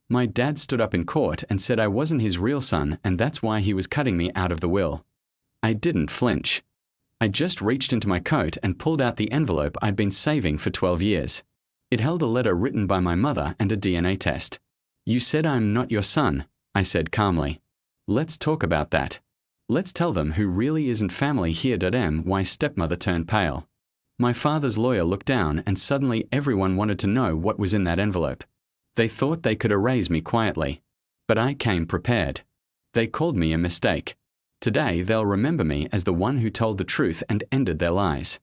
My dad stood up in court and said I wasn't his real son and that's why he was cutting me out of the will. I didn't flinch. I just reached into my coat and pulled out the envelope I'd been saving for 12 years. It held a letter written by my mother and a DNA test. "You said I'm not your son," I said calmly. "Let's talk about that. Let's tell them who really isn't family here." My stepmother turned pale. My father's lawyer looked down and suddenly everyone wanted to know what was in that envelope. They thought they could erase me quietly. But I came prepared. They called me a mistake. Today they'll remember me as the one who told the truth and ended their lies.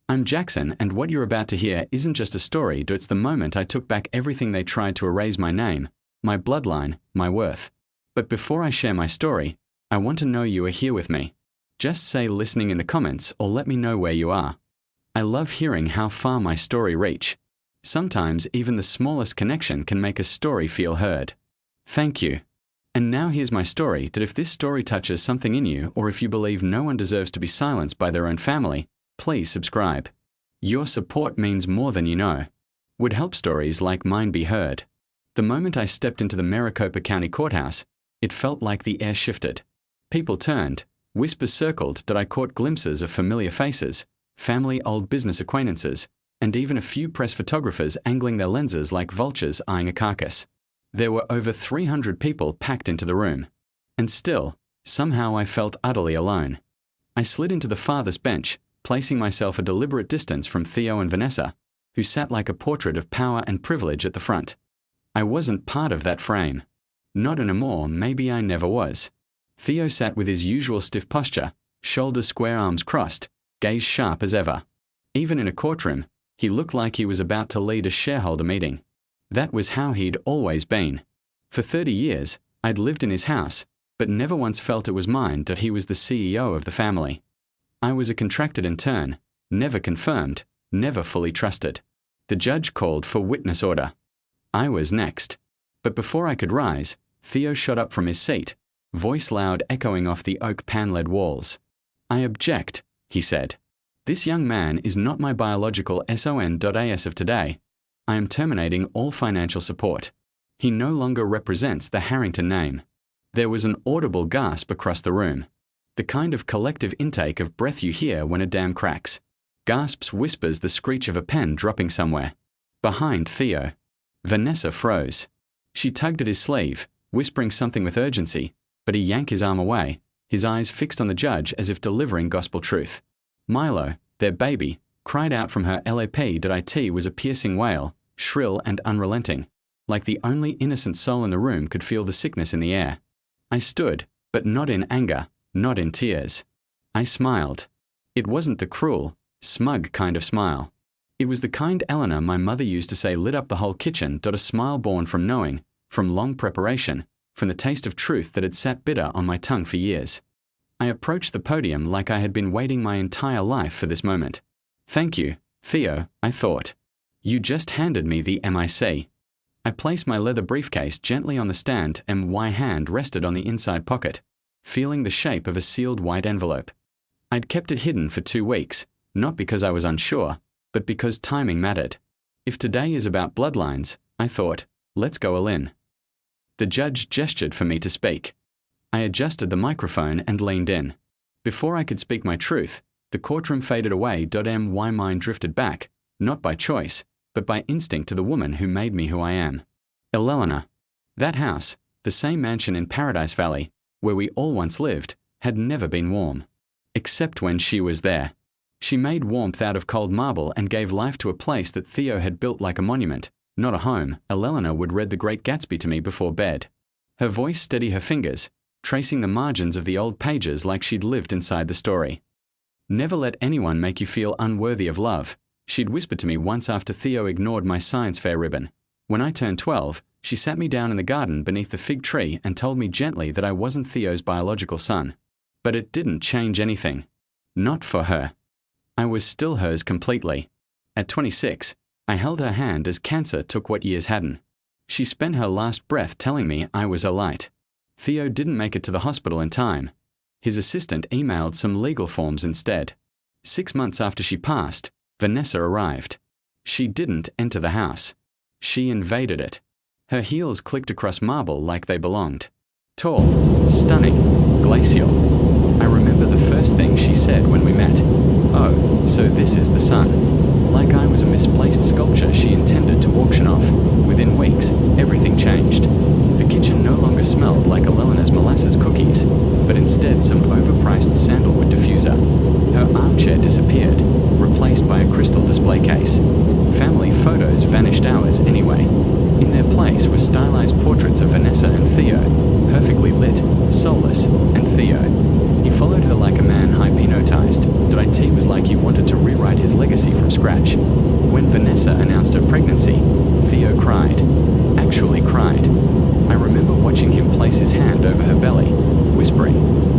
I'm Jackson, and what you're about to hear isn't just a story, it's the moment I took back everything they tried to erase: my name, my bloodline, my worth. But before I share my story, I want to know you are here with me. Just say listening in the comments or let me know where you are. I love hearing how far my story reach. Sometimes even the smallest connection can make a story feel heard. Thank you. And now here's my story, that if this story touches something in you, or if you believe no one deserves to be silenced by their own family, please subscribe. Your support means more than you know. Would help stories like mine be heard. The moment I stepped into the Maricopa County Courthouse, it felt like the air shifted. People turned, whispers circled, that I caught glimpses of familiar faces, family, old business acquaintances, and even a few press photographers angling their lenses like vultures eyeing a carcass. There were over 300 people packed into the room. And still, somehow I felt utterly alone. I slid into the farthest bench, placing myself a deliberate distance from Theo and Vanessa, who sat like a portrait of power and privilege at the front. I wasn't part of that frame. Not anymore, maybe I never was. Theo sat with his usual stiff posture, shoulders square, arms crossed, gaze sharp as ever. Even in a courtroom, he looked like he was about to lead a shareholder meeting. That was how he'd always been. For 30 years, I'd lived in his house, but never once felt it was mine, that he was the CEO of the family. I was a contracted intern, never confirmed, never fully trusted. The judge called for witness order. I was next. But before I could rise, Theo shot up from his seat, voice loud, echoing off the oak paneled walls. "I object," he said. "This young man is not my biological son.as of today. I am terminating all financial support. He no longer represents the Harrington name." There was an audible gasp across the room. The kind of collective intake of breath you hear when a dam cracks. Gasps, whispers, the screech of a pen dropping somewhere. Behind Theo, Vanessa froze. She tugged at his sleeve, whispering something with urgency, but he yanked his arm away, his eyes fixed on the judge as if delivering gospel truth. Milo, their baby, cried out from her lap.it was a piercing wail, shrill and unrelenting, like the only innocent soul in the room could feel the sickness in the air. I stood, but not in anger, not in tears. I smiled. It wasn't the cruel, smug kind of smile. It was the kind Eleanor, my mother, used to say lit up the whole kitchen. A smile born from knowing, from long preparation, from the taste of truth that had sat bitter on my tongue for years. I approached the podium like I had been waiting my entire life for this moment. "Thank you, Theo," I thought. "You just handed me the MIC." I placed my leather briefcase gently on the stand and my hand rested on the inside pocket, feeling the shape of a sealed white envelope. I'd kept it hidden for 2 weeks, not because I was unsure, but because timing mattered. If today is about bloodlines, I thought, let's go all in. The judge gestured for me to speak. I adjusted the microphone and leaned in. Before I could speak my truth, the courtroom faded away. My mind drifted back, not by choice, but by instinct, to the woman who made me who I am. Eleanor. That house, the same mansion in Paradise Valley, where we all once lived, had never been warm. Except when she was there. She made warmth out of cold marble and gave life to a place that Theo had built like a monument, not a home. Eleanor would read The Great Gatsby to me before bed. Her voice steadied her fingers, tracing the margins of the old pages like she'd lived inside the story. "Never let anyone make you feel unworthy of love," she'd whispered to me once after Theo ignored my science fair ribbon. When I turned 12, she sat me down in the garden beneath the fig tree and told me gently that I wasn't Theo's biological son. But it didn't change anything. Not for her. I was still hers completely. At 26, I held her hand as cancer took what years hadn't. She spent her last breath telling me I was her light. Theo didn't make it to the hospital in time. His assistant emailed some legal forms instead. 6 months after she passed, Vanessa arrived. She didn't enter the house. She invaded it. Her heels clicked across marble like they belonged. Tall, stunning, glacial. I remember the first thing she said when we met. "Oh, so this is the sun." Like I was a misplaced sculpture she intended to auction off. Within weeks, everything changed. The kitchen no longer smelled like Alelena's molasses cookies, but instead some overpriced sandalwood diffuser. Her armchair disappeared, replaced by a crystal display case. Family photos vanished hours anyway. In their place were stylized portraits of Vanessa and Theo, perfectly lit, soulless, and Theo. He followed her like a man hypnotized. It was like he wanted to rewrite his legacy from scratch. When Vanessa announced her pregnancy, Theo cried. Actually cried. I remember watching him place his hand over her belly, whispering,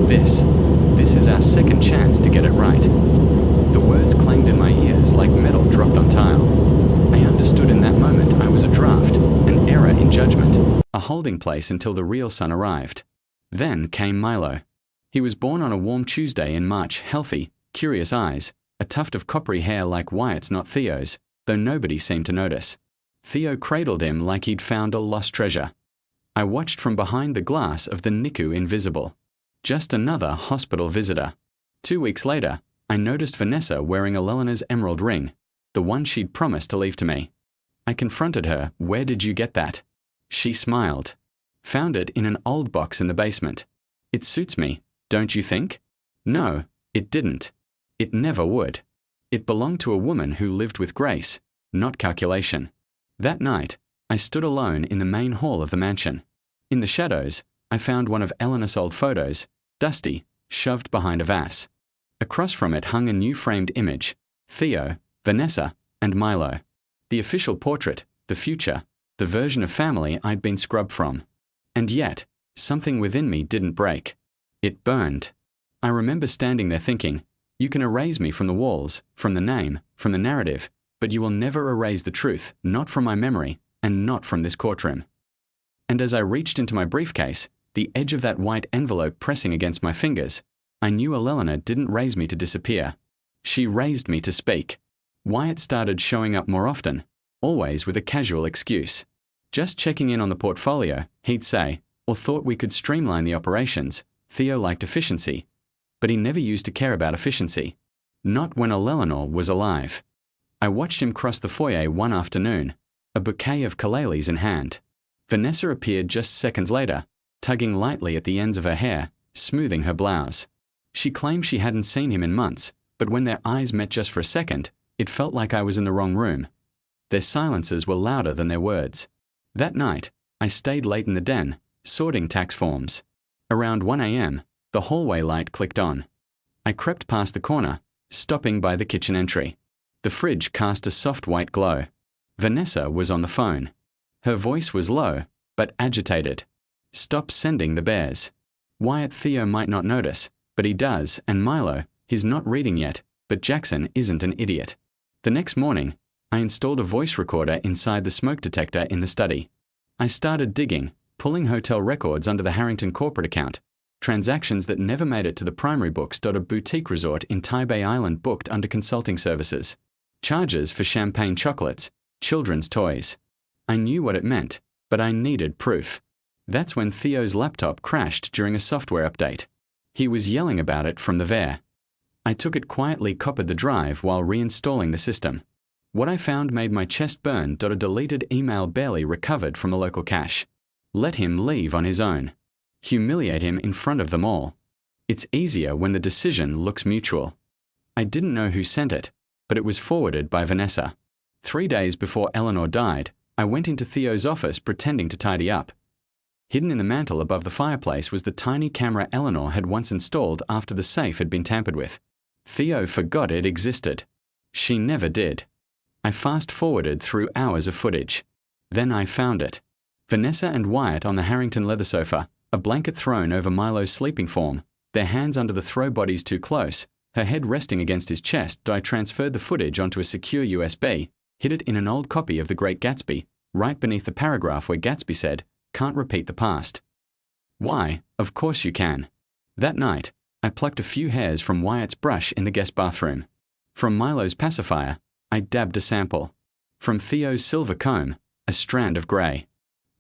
This is our second chance to get it right." The words clanged in my ears like metal dropped on tile. I understood in that moment I was a draft, an error in judgment, a holding place until the real son arrived. Then came Milo. He was born on a warm Tuesday in March, healthy, curious eyes, a tuft of coppery hair like Wyatt's, not Theo's, though nobody seemed to notice. Theo cradled him like he'd found a lost treasure. I watched from behind the glass of the NICU invisible. Just another hospital visitor. 2 weeks later, I noticed Vanessa wearing Alelena's emerald ring, the one she'd promised to leave to me. I confronted her, "Where did you get that?" She smiled. "Found it in an old box in the basement. It suits me, don't you think?" No, it didn't. It never would. It belonged to a woman who lived with grace, not calculation. That night, I stood alone in the main hall of the mansion. In the shadows, I found one of Eleanor's old photos, dusty, shoved behind a vase. Across from it hung a new framed image, Theo, Vanessa, and Milo. The official portrait, the future, the version of family I'd been scrubbed from. And yet, something within me didn't break. It burned. I remember standing there thinking, you can erase me from the walls, from the name, from the narrative, but you will never erase the truth, not from my memory, and not from this courtroom. And as I reached into my briefcase, the edge of that white envelope pressing against my fingers, I knew Alelena didn't raise me to disappear. She raised me to speak. Wyatt started showing up more often, always with a casual excuse. Just checking in on the portfolio, he'd say, or thought we could streamline the operations. Theo liked efficiency, but he never used to care about efficiency. Not when Eleanor was alive. I watched him cross the foyer one afternoon, a bouquet of kalalies in hand. Vanessa appeared just seconds later, tugging lightly at the ends of her hair, smoothing her blouse. She claimed she hadn't seen him in months, but when their eyes met just for a second, it felt like I was in the wrong room. Their silences were louder than their words. That night, I stayed late in the den, sorting tax forms. Around 1 a.m., the hallway light clicked on. I crept past the corner, stopping by the kitchen entry. The fridge cast a soft white glow. Vanessa was on the phone. Her voice was low, but agitated. "Stop sending the bears." Wyatt Theo might not notice, but he does, and Milo, he's not reading yet, but Jackson isn't an idiot. The next morning, I installed a voice recorder inside the smoke detector in the study. I started digging, pulling hotel records under the Harrington corporate account, transactions that never made it to the primary books. A boutique resort in Tybee Island booked under consulting services. Charges for champagne chocolates, children's toys. I knew what it meant, but I needed proof. That's when Theo's laptop crashed during a software update. He was yelling about it from the VAR. I took it quietly, copied the drive while reinstalling the system. What I found made my chest burn. A deleted email barely recovered from a local cache. Let him leave on his own. Humiliate him in front of them all. It's easier when the decision looks mutual. I didn't know who sent it, but it was forwarded by Vanessa. 3 days before Eleanor died, I went into Theo's office pretending to tidy up. Hidden in the mantel above the fireplace was the tiny camera Eleanor had once installed after the safe had been tampered with. Theo forgot it existed. She never did. I fast-forwarded through hours of footage. Then I found it. Vanessa and Wyatt on the Harrington leather sofa, a blanket thrown over Milo's sleeping form, their hands under the throw bodies too close, her head resting against his chest. I transferred the footage onto a secure USB, hid it in an old copy of The Great Gatsby, right beneath the paragraph where Gatsby said, "Can't repeat the past." Why? Of course you can. That night, I plucked a few hairs from Wyatt's brush in the guest bathroom. From Milo's pacifier, I dabbed a sample. From Theo's silver comb, a strand of grey.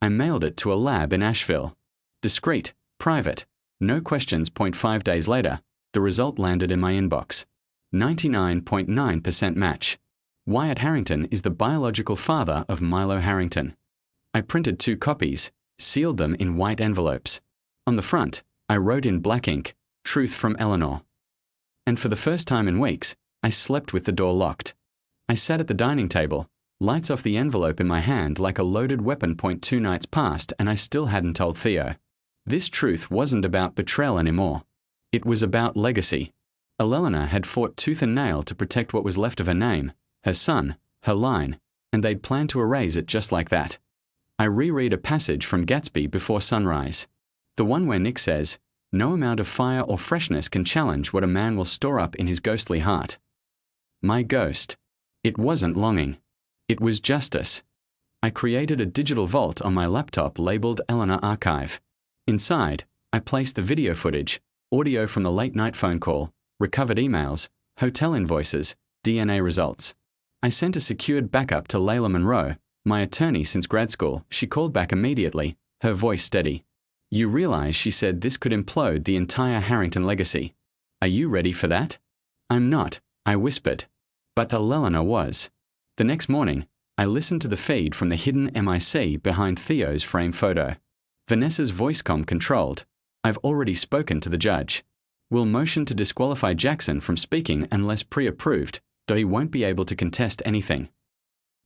I mailed it to a lab in Asheville. Discreet, private, no questions. 5 days later, the result landed in my inbox. 99.9% match. Wyatt Harrington is the biological father of Milo Harrington. I printed 2 copies, sealed them in white envelopes. On the front, I wrote in black ink, "Truth from Eleanor." And for the first time in weeks, I slept with the door locked. I sat at the dining table, lights off the envelope in my hand like a loaded weapon. 2 nights passed and I still hadn't told Theo. This truth wasn't about betrayal anymore. It was about legacy. Eleanor had fought tooth and nail to protect what was left of her name, her son, her line, and they'd planned to erase it just like that. I reread a passage from Gatsby before sunrise. The one where Nick says, "No amount of fire or freshness can challenge what a man will store up in his ghostly heart." My ghost. It wasn't longing. It was justice. I created a digital vault on my laptop labeled Eleanor Archive. Inside, I placed the video footage, audio from the late-night phone call, recovered emails, hotel invoices, DNA results. I sent a secured backup to Layla Monroe, my attorney since grad school. She called back immediately, her voice steady. "You realize," she said, "this could implode the entire Harrington legacy. Are you ready for that?" "I'm not," I whispered. But Eleanor was. The next morning, I listened to the feed from the hidden MIC behind Theo's frame photo. Vanessa's voice-comm controlled. "I've already spoken to the judge. We'll motion to disqualify Jackson from speaking unless pre-approved, though he won't be able to contest anything."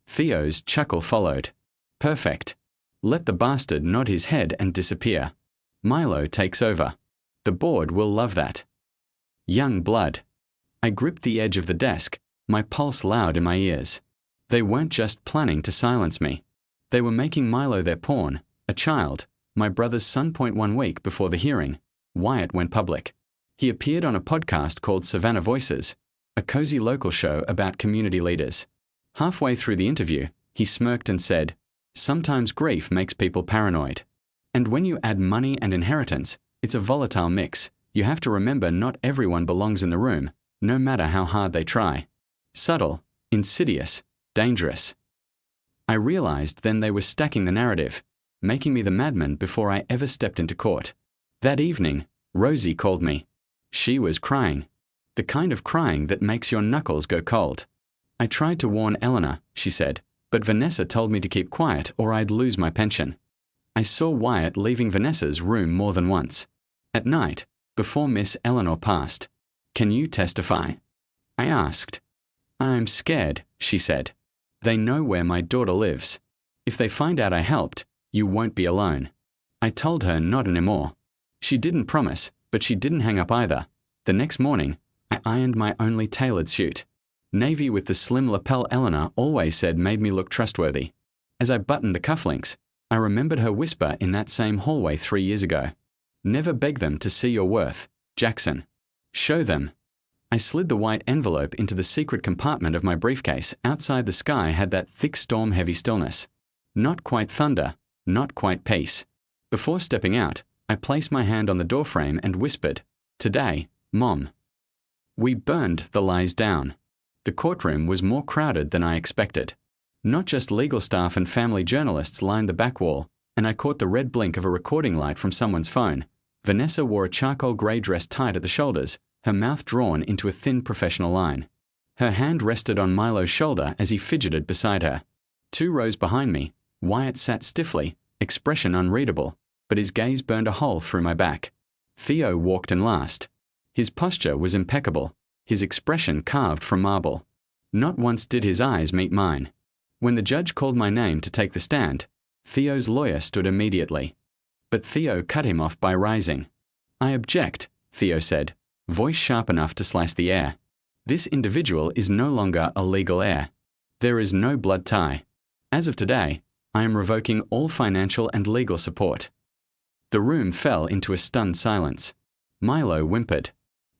Theo's chuckle followed. "Perfect. Let the bastard nod his head and disappear. Milo takes over. The board will love that." Young blood. I gripped the edge of the desk, my pulse loud in my ears. They weren't just planning to silence me. They were making Milo their pawn, a child, my brother's son. 1 week before the hearing, Wyatt went public. He appeared on a podcast called Savannah Voices, a cozy local show about community leaders. Halfway through the interview, he smirked and said, "Sometimes grief makes people paranoid. And when you add money and inheritance, it's a volatile mix. You have to remember not everyone belongs in the room, no matter how hard they try. Subtle, insidious, dangerous." I realized then they were stacking the narrative, making me the madman before I ever stepped into court. That evening, Rosie called me. She was crying. The kind of crying that makes your knuckles go cold. "I tried to warn Eleanor," she said, "but Vanessa told me to keep quiet or I'd lose my pension." I saw Wyatt leaving Vanessa's room more than once. At night, before Miss Eleanor passed. "Can you testify?" I asked. "I'm scared," she said. "They know where my daughter lives. If they find out I helped, you won't be alone." I told her not anymore. She didn't promise, but she didn't hang up either. The next morning, I ironed my only tailored suit. Navy with the slim lapel Eleanor always said made me look trustworthy. As I buttoned the cufflinks, I remembered her whisper in that same hallway 3 years ago. "Never beg them to see your worth, Jackson. Show them." I slid the white envelope into the secret compartment of my briefcase. Outside, the sky had that thick storm-heavy stillness. Not quite thunder, not quite peace. Before stepping out, I placed my hand on the doorframe and whispered, "Today, Mom." We burned the lies down. The courtroom was more crowded than I expected. Not just legal staff and family journalists lined the back wall, and I caught the red blink of a recording light from someone's phone. Vanessa wore a charcoal grey dress tied at the shoulders, her mouth drawn into a thin professional line. Her hand rested on Milo's shoulder as he fidgeted beside her. 2 rows behind me, Wyatt sat stiffly, expression unreadable, but his gaze burned a hole through my back. Theo walked in last. His posture was impeccable, his expression carved from marble. Not once did his eyes meet mine. When the judge called my name to take the stand, Theo's lawyer stood immediately. But Theo cut him off by rising. "I object," Theo said, voice sharp enough to slice the air. "This individual is no longer a legal heir. There is no blood tie. As of today, I am revoking all financial and legal support." The room fell into a stunned silence. Milo whimpered.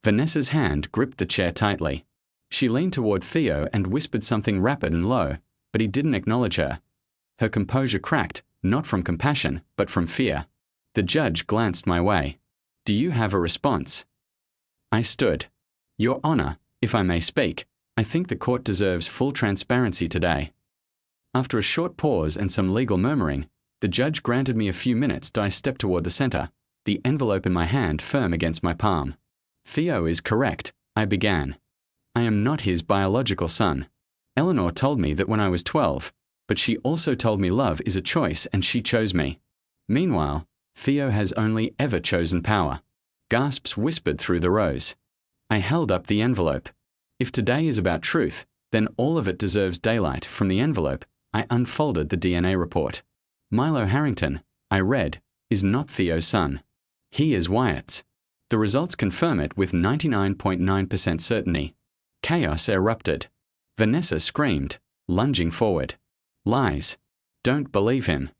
Vanessa's hand gripped the chair tightly. She leaned toward Theo and whispered something rapid and low, but he didn't acknowledge her. Her composure cracked, not from compassion, but from fear. The judge glanced my way. "Do you have a response?" I stood. "Your Honor, if I may speak, I think the court deserves full transparency today." After a short pause and some legal murmuring, The judge granted me a few minutes as I stepped toward the center, the envelope in my hand firm against my palm. Theo is correct, I began. I am not his biological son. Eleanor told me that when I was 12, but she also told me love is a choice and she chose me. Meanwhile, Theo has only ever chosen power. Gasps whispered through the rows. I held up the envelope. If today is about truth, then all of it deserves daylight. From the envelope, I unfolded the DNA report. Milo Harrington, I read, is not Theo's son. He is Wyatt's. The results confirm it with 99.9% certainty. Chaos erupted. Vanessa screamed, lunging forward. Lies. Don't believe him.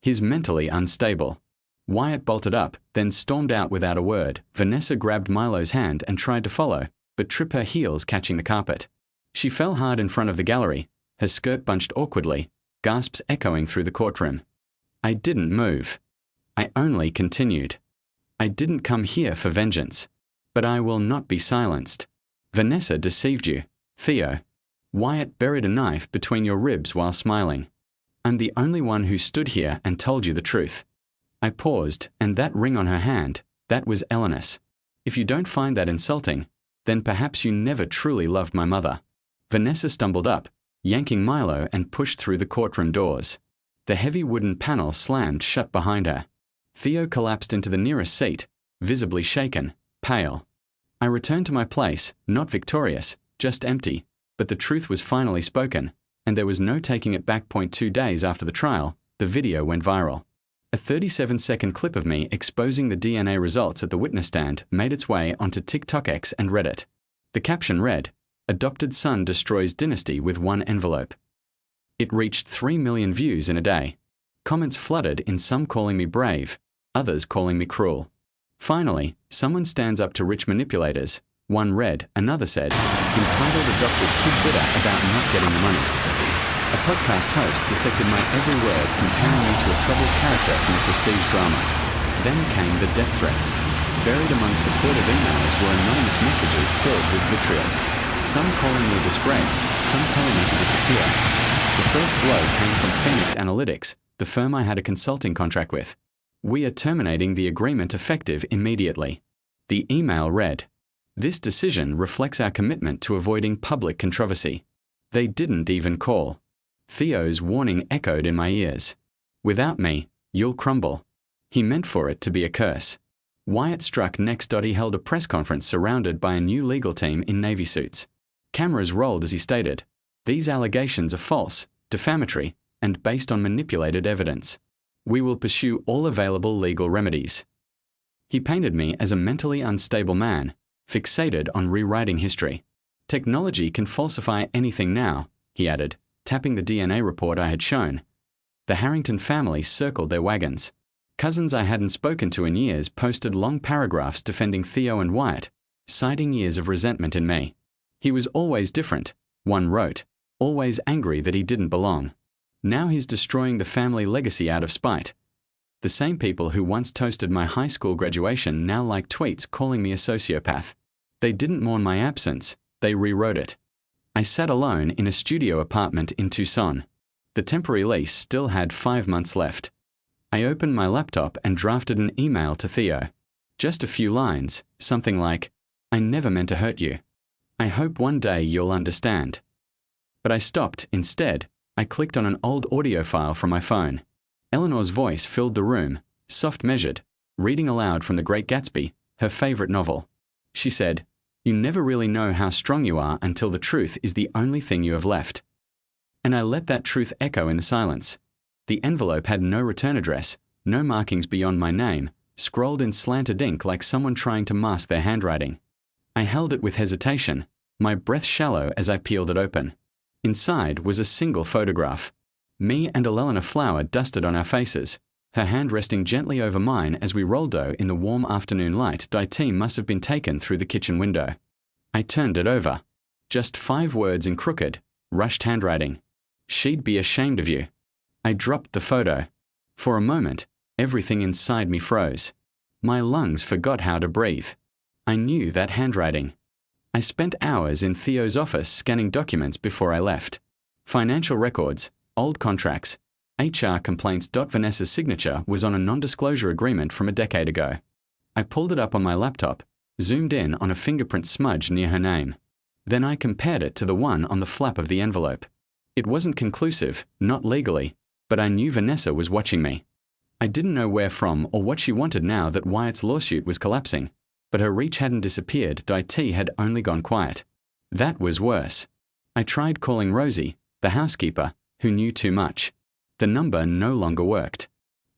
He's mentally unstable. Wyatt bolted up, then stormed out without a word. Vanessa grabbed Milo's hand and tried to follow, but tripped her heels catching the carpet. She fell hard in front of the gallery, her skirt bunched awkwardly, gasps echoing through the courtroom. I didn't move. I only continued. I didn't come here for vengeance. But I will not be silenced. Vanessa deceived you, Theo. Wyatt buried a knife between your ribs while smiling. I'm the only one who stood here and told you the truth. I paused, and that ring on her hand, that was Eleanor's. If you don't find that insulting, then perhaps you never truly loved my mother. Vanessa stumbled up, yanking Milo and pushed through the courtroom doors. The heavy wooden panel slammed shut behind her. Theo collapsed into the nearest seat, visibly shaken, pale. I returned to my place, not victorious, just empty, but the truth was finally spoken, and there was no taking it back. 2 days after the trial, the video went viral. A 37-second clip of me exposing the DNA results at the witness stand made its way onto TikTok X and Reddit. The caption read, "Adopted son destroys dynasty with one envelope." It reached 3 million views in a day. Comments flooded, in some calling me brave, others calling me cruel. Finally, someone stands up to rich manipulators. One read, another said, "Entitled adopted kid bitter about not getting the money." A podcast host dissected my every word, comparing me to a troubled character from a prestige drama. Then came the death threats. Buried among supportive emails were anonymous messages filled with vitriol. Some calling me a disgrace, some telling me to disappear. The first blow came from Phoenix Analytics, the firm I had a consulting contract with. "We are terminating the agreement effective immediately." The email read, "This decision reflects our commitment to avoiding public controversy." They didn't even call. Theo's warning echoed in my ears. "Without me, you'll crumble." He meant for it to be a curse. Wyatt struck next. He held a press conference surrounded by a new legal team in navy suits. Cameras rolled as he stated, "These allegations are false, defamatory, and based on manipulated evidence. We will pursue all available legal remedies." He painted me as a mentally unstable man, fixated on rewriting history. "Technology can falsify anything now," he added, tapping the DNA report I had shown. The Harrington family circled their wagons. Cousins I hadn't spoken to in years posted long paragraphs defending Theo and Wyatt, citing years of resentment in me. "He was always different," one wrote, "always angry that he didn't belong. Now he's destroying the family legacy out of spite." The same people who once toasted my high school graduation now like tweets calling me a sociopath. They didn't mourn my absence, they rewrote it. I sat alone in a studio apartment in Tucson. The temporary lease still had 5 months left. I opened my laptop and drafted an email to Theo. Just a few lines, something like, "I never meant to hurt you. I hope one day you'll understand." But I stopped. Instead, I clicked on an old audio file from my phone. Eleanor's voice filled the room, soft-measured, reading aloud from The Great Gatsby, her favorite novel. She said, "You never really know how strong you are until the truth is the only thing you have left." And I let that truth echo in the silence. The envelope had no return address, no markings beyond my name, scrolled in slanted ink like someone trying to mask their handwriting. I held it with hesitation, my breath shallow as I peeled it open. Inside was a single photograph. Me and Eleanor Flower dusted on our faces, her hand resting gently over mine as we rolled dough in the warm afternoon light. Die team must have been taken through the kitchen window. I turned it over. Just 5 words in crooked, rushed handwriting. "She'd be ashamed of you." I dropped the photo. For a moment, everything inside me froze. My lungs forgot how to breathe. I knew that handwriting. I spent hours in Theo's office scanning documents before I left. Financial records, old contracts, HR complaints. Vanessa's signature was on a non-disclosure agreement from a decade ago. I pulled it up on my laptop, zoomed in on a fingerprint smudge near her name. Then I compared it to the one on the flap of the envelope. It wasn't conclusive, not legally, but I knew Vanessa was watching me. I didn't know where from or what she wanted now that Wyatt's lawsuit was collapsing, but her reach hadn't disappeared. IT had only gone quiet. That was worse. I tried calling Rosie, the housekeeper, who knew too much. The number no longer worked.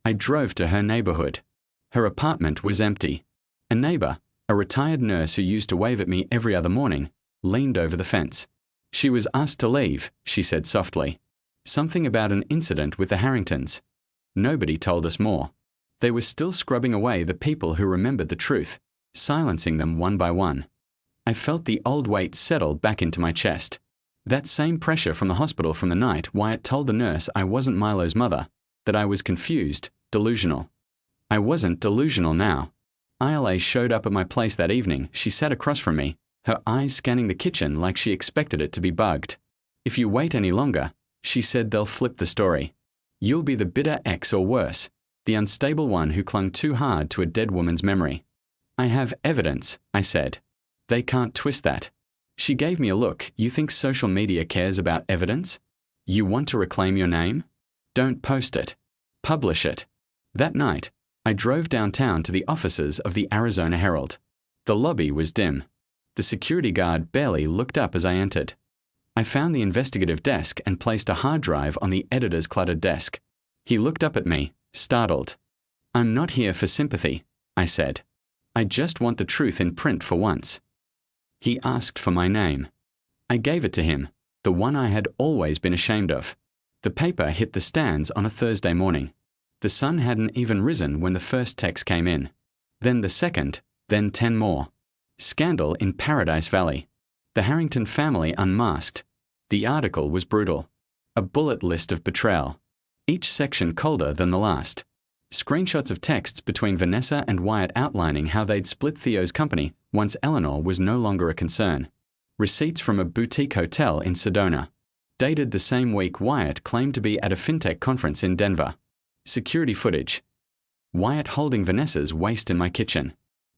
I drove to her neighborhood. Her apartment was empty. A neighbor, a retired nurse who used to wave at me every other morning, leaned over the fence. She was asked to leave, she said softly. Something about an incident with the Harringtons. Nobody told us more. They were still scrubbing away the people who remembered the truth, silencing them one by one. I felt the old weight settle back into my chest. That same pressure from the hospital from the night Wyatt told the nurse I wasn't Milo's mother, that I was confused, delusional. I wasn't delusional now. Isla showed up at my place that evening. She sat across from me, her eyes scanning the kitchen like she expected it to be bugged. If you wait any longer, she said, they'll flip the story. You'll be the bitter ex or worse, the unstable one who clung too hard to a dead woman's memory. I have evidence, I said. They can't twist that. She gave me a look. You think social media cares about evidence? You want to reclaim your name? Don't post it. Publish it. That night, I drove downtown to the offices of the Arizona Herald. The lobby was dim. The security guard barely looked up as I entered. I found the investigative desk and placed a hard drive on the editor's cluttered desk. He looked up at me, startled. I'm not here for sympathy, I said. I just want the truth in print for once. He asked for my name. I gave it to him, the one I had always been ashamed of. The paper hit the stands on a Thursday morning. The sun hadn't even risen when the first text came in. Then the second, then 10 more. Scandal in Paradise Valley. The Harrington family unmasked. The article was brutal. A bullet list of betrayal. Each section colder than the last. Screenshots of texts between Vanessa and Wyatt outlining how they'd split Theo's company once Eleanor was no longer a concern. Receipts from a boutique hotel in Sedona. Dated the same week Wyatt claimed to be at a fintech conference in Denver. Security footage. Wyatt holding Vanessa's waist in my kitchen.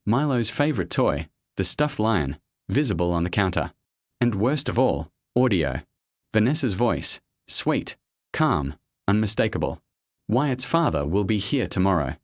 Milo's favorite toy, the stuffed lion, visible on the counter. And worst of all, audio. Vanessa's voice, sweet, calm, unmistakable. Wyatt's father will be here tomorrow.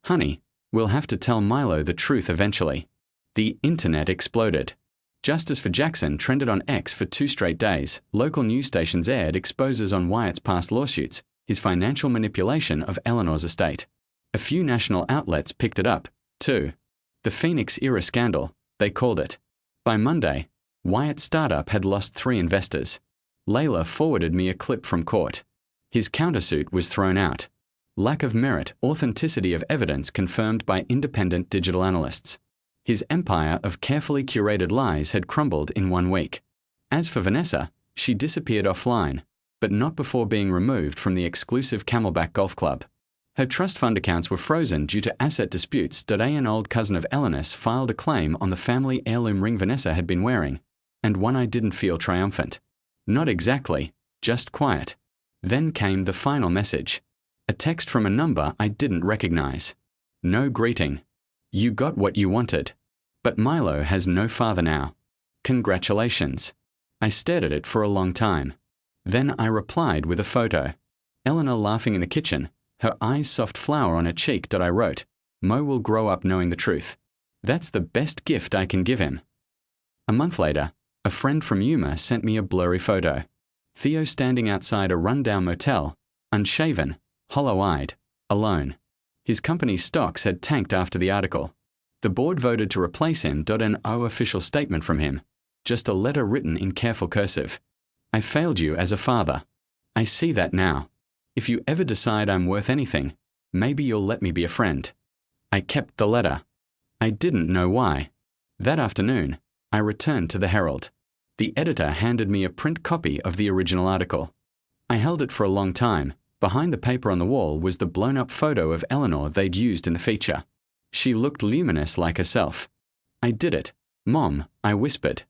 Honey, we'll have to tell Milo the truth eventually. The internet exploded. Justice for Jackson trended on X for 2 straight days. Local news stations aired exposes on Wyatt's past lawsuits, his financial manipulation of Eleanor's estate. A few national outlets picked it up, too. The Phoenix era scandal, they called it. By Monday, Wyatt's startup had lost 3 investors. Layla forwarded me a clip from court. His countersuit was thrown out. Lack of merit, authenticity of evidence confirmed by independent digital analysts. His empire of carefully curated lies had crumbled in 1 week. As for Vanessa, she disappeared offline, but not before being removed from the exclusive Camelback Golf Club. Her trust fund accounts were frozen due to asset disputes. Today, an old cousin of Eleanor's filed a claim on the family heirloom ring Vanessa had been wearing, and one I didn't feel triumphant. Not exactly, just quiet. Then came the final message. A text from a number I didn't recognize. No greeting. You got what you wanted. But Milo has no father now. Congratulations. I stared at it for a long time. Then I replied with a photo. Eleanor laughing in the kitchen, her eyes soft flower on her cheek. I wrote, Mo will grow up knowing the truth. That's the best gift I can give him. A month later, a friend from Yuma sent me a blurry photo. Theo standing outside a rundown motel, unshaven, hollow-eyed, alone. His company's stocks had tanked after the article. The board voted to replace him. An official statement from him. Just a letter written in careful cursive. I failed you as a father. I see that now. If you ever decide I'm worth anything, maybe you'll let me be a friend. I kept the letter. I didn't know why. That afternoon, I returned to the Herald. The editor handed me a print copy of the original article. I held it for a long time. Behind the paper on the wall was the blown-up photo of Eleanor they'd used in the feature. She looked luminous like herself. I did it. Mom, I whispered.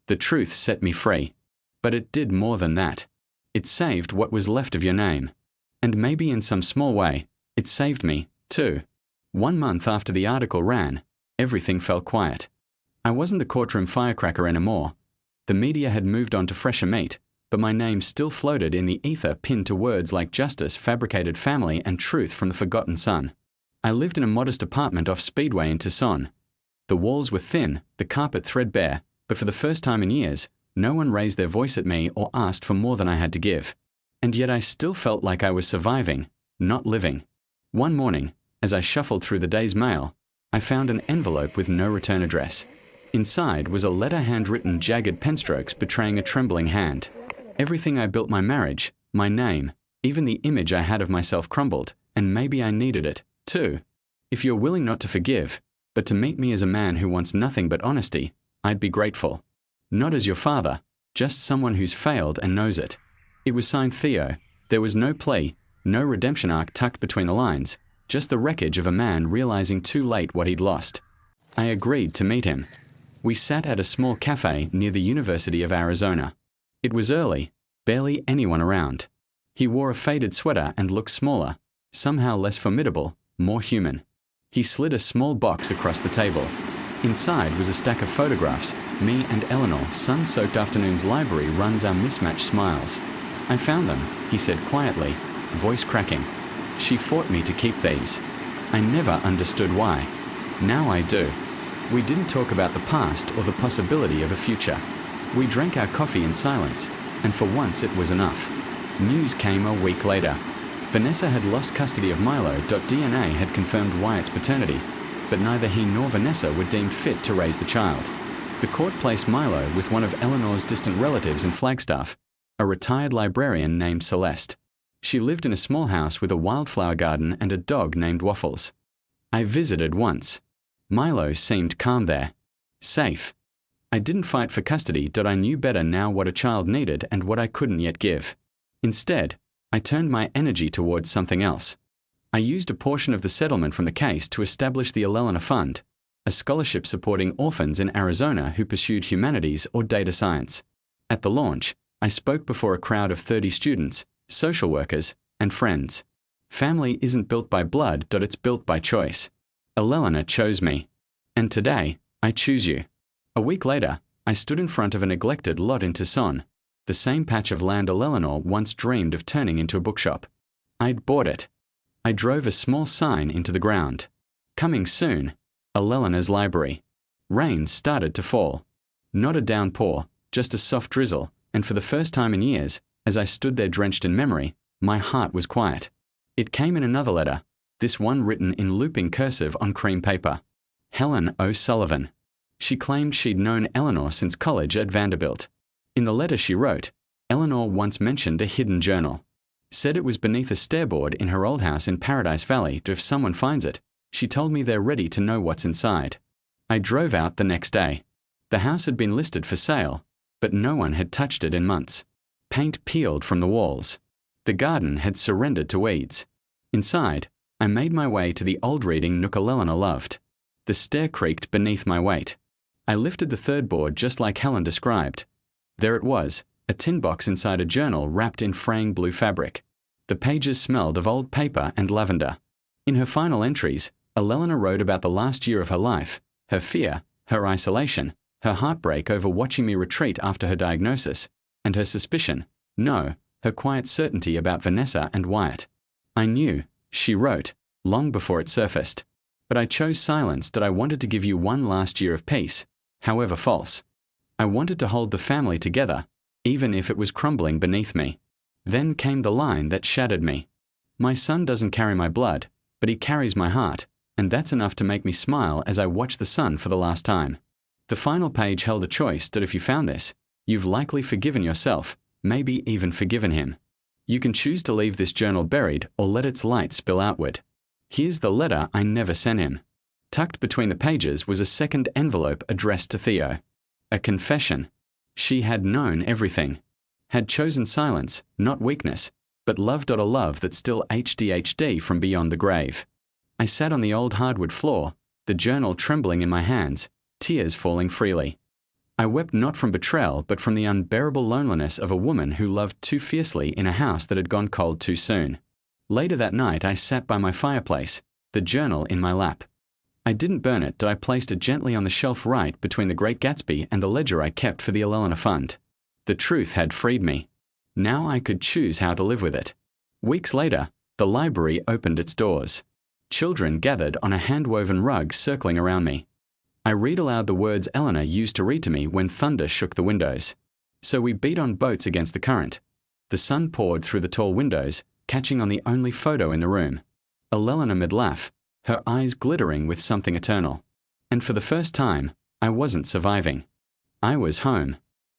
The truth set me free. But it did more than that. It saved what was left of your name. And maybe in some small way, it saved me, too. 1 month after the article ran, everything fell quiet. I wasn't the courtroom firecracker anymore. The media had moved on to fresher meat, but my name still floated in the ether, pinned to words like justice, fabricated family, and truth from the forgotten son. I lived in a modest apartment off Speedway in Tucson. The walls were thin, the carpet threadbare, but for the first time in years, no one raised their voice at me or asked for more than I had to give. And yet I still felt like I was surviving, not living. One morning, as I shuffled through the day's mail, I found an envelope with no return address. Inside was a letter handwritten jagged penstrokes betraying a trembling hand. Everything I built my marriage, my name, even the image I had of myself crumbled, and maybe I needed it, too. If you're willing not to forgive, but to meet me as a man who wants nothing but honesty, I'd be grateful. Not as your father, just someone who's failed and knows it. It was signed Theo. There was no plea, no redemption arc tucked between the lines, just the wreckage of a man realizing too late what he'd lost. I agreed to meet him. We sat at a small cafe near the University of Arizona. It was early, barely anyone around. He wore a faded sweater and looked smaller, somehow less formidable, more human. He slid a small box across the table. Inside was a stack of photographs. Me and Eleanor, sun-soaked afternoon's library runs our mismatched smiles. I found them, he said quietly, voice cracking. She fought me to keep these. I never understood why. Now I do. We didn't talk about the past or the possibility of a future. We drank our coffee in silence, and for once it was enough. News came a week later. Vanessa had lost custody of Milo. DNA had confirmed Wyatt's paternity, but neither he nor Vanessa were deemed fit to raise the child. The court placed Milo with one of Eleanor's distant relatives in Flagstaff, a retired librarian named Celeste. She lived in a small house with a wildflower garden and a dog named Waffles. I visited once. Milo seemed calm there. Safe. I didn't fight for custody. I knew better now what a child needed and what I couldn't yet give. Instead, I turned my energy towards something else. I used a portion of the settlement from the case to establish the Elena Fund, a scholarship supporting orphans in Arizona who pursued humanities or data science. At the launch, I spoke before a crowd of 30 students, social workers, and friends. Family isn't built by blood. It's built by choice. Elena chose me. And today, I choose you. A week later, I stood in front of a neglected lot in Tucson, the same patch of land Eleanor once dreamed of turning into a bookshop. I'd bought it. I drove a small sign into the ground. Coming soon, Elena's library. Rain started to fall. Not a downpour, just a soft drizzle, and for the first time in years, as I stood there drenched in memory, my heart was quiet. It came in another letter, this one written in looping cursive on cream paper. Helen O'Sullivan. She claimed she'd known Eleanor since college at Vanderbilt. In the letter she wrote, Eleanor once mentioned a hidden journal. Said it was beneath a stairboard in her old house in Paradise Valley. If someone finds it, she told me they're ready to know what's inside. I drove out the next day. The house had been listed for sale, but no one had touched it in months. Paint peeled from the walls. The garden had surrendered to weeds. Inside, I made my way to the old reading nook Eleanor loved. The stair creaked beneath my weight. I lifted the third board just like Helen described. There it was, a tin box inside a journal wrapped in fraying blue fabric. The pages smelled of old paper and lavender. In her final entries, Eleanor wrote about the last year of her life, her fear, her isolation, her heartbreak over watching me retreat after her diagnosis, and her suspicion, no, her quiet certainty about Vanessa and Wyatt. I knew, she wrote, long before it surfaced. But I chose silence. I wanted to give you one last year of peace, however false. I wanted to hold the family together, even if it was crumbling beneath me. Then came the line that shattered me. My son doesn't carry my blood, but he carries my heart, and that's enough to make me smile as I watch the sun for the last time. The final page held a choice that if you found this, you've likely forgiven yourself, maybe even forgiven him. You can choose to leave this journal buried or let its light spill outward. Here's the letter I never sent him. Tucked between the pages was a second envelope addressed to Theo. A confession. She had known everything. Had chosen silence, not weakness, but loved a love that still HDHD from beyond the grave. I sat on the old hardwood floor, the journal trembling in my hands, tears falling freely. I wept not from betrayal but from the unbearable loneliness of a woman who loved too fiercely in a house that had gone cold too soon. Later that night, I sat by my fireplace, the journal in my lap. I didn't burn it, I placed it gently on the shelf right between The Great Gatsby and the ledger I kept for the Allelena Fund. The truth had freed me. Now I could choose how to live with it. Weeks later, the library opened its doors. Children gathered on a hand-woven rug circling around me. I read aloud the words Eleanor used to read to me when thunder shook the windows. So we beat on boats against the current. The sun poured through the tall windows, catching on the only photo in the room. Elena mid-laugh, her eyes glittering with something eternal. And for the first time, I wasn't surviving. I was home.